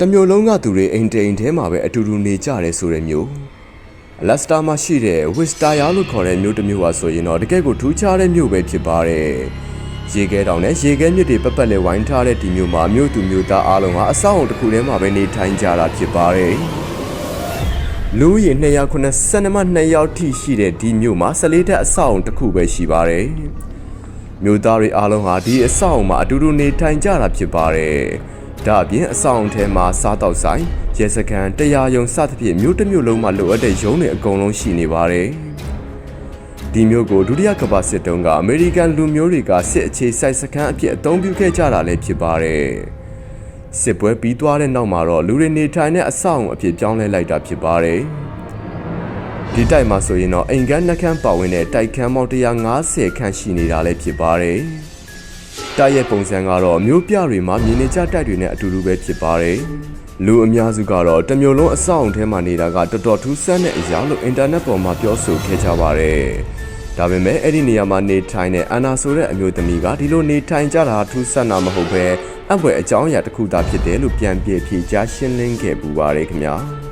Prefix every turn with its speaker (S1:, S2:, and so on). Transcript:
S1: တမျိုးလုံးကသူတွေအိမ်တိန်ထဲမှာပဲအတူတူနေကြတယ်ဆိုတဲ့မျိုးအလက်စတာမှာရှိတဲ့ဝစ်စတာယာလို့ခေါ်တဲ့မြို့တစ်မြို့ပါဆိုရင်တော့တကယ့်ကိုထူးခြားတဲ့မြို့ပဲဖြစ်ပါတယ်ရေခဲတောင်နဲ့ရေခဲမြစ်တွေပတ်ပတ်လဲဝိုင်းထားတဲ့ဒီမြို့မှာမြို့သူမြို့သားအားလုံးဟာအဆောက်အုံတစ်ခုထဲမှာပဲနေထိုင်ကြတာဖြစ်ပါတယ်လူဦးရေ292မှ2ယောက်ထိရှိတဲ့ဒီမြို့မှာ14တက်အဆောက်အုံတစ်ခုပဲရှိပါတယ်မြို့သားတွေအားလုံးဟာဒီအဆောက်အုံမှာအတူတူနေထိုင်ကြတာဖြစ်ပါတယ်ဒါအပြင်အဆောင်ထဲမှာစားတောက်ဆိုင်ရဲစခန်းတရားရုံးစသဖြင့်မြို့တစ်မြို့လုံးမှာလိုအပ်တဲ့ရုံးတွေအကုန်လုံးရှိနေပါတယ်။ဒီမြို့ကိုဒုတိယကမ္ဘာစစ်တုန်းကအမေရိကန်လူမျိုးတွေကစစ်အခြေစိုက်စခန်းအဖြစ်အသုံးပြုခဲ့ကြတာလည်းဖြစ်ပါတယ်။စစ်ပွဲပြီးသွားတဲ့နောက်မှာတော့လူတွေနေထိုင်တဲ့အဆောက်အုံအဖြစ်ပြောင်းလဲလိုက်တာဖြစ်ပါတယ်။ဒီတိုက်မှာဆိုရင်တော့အိမ်ကန်းနှက်ခမ်းပါဝင်တဲ့တိုက်ခန်းပေါင်း150ခန့်ရှိနေတာလည်းဖြစ်ပါတယ်။တိုက်ရဲ့ပုံစံကတော့မျိုးပြတွေမှာမြင်နေကြတိုက်တွေနဲ့အတူတူပဲဖြစ်ပါတယ်။လူအများစုကတော့တမျိုးလုံးအဆောက်အုံထဲမှာနေတာကတော်တော်ထူးဆန်းတဲ့အရာလို့အင်တာနက်ပေါ်မှာပြောဆိုခဲ့ကြပါတယ်။ဒါပေမဲ့အဲ့ဒီနေရာမှာနေထိုင်တဲ့အန်နာဆိုတဲ့အမျိုးသမီးကဒီလိုနေထိုင်ကြတာထူးဆန်းတာမဟုတ်ပဲအပွဲအကြောင်းအရာတစ်ခုသာဖြစ်တယ်လို့ပြန်ပြည့်ဖြေကြားရှင်းလင်းခဲ့ပူပါတယ်ခင်ဗျာ။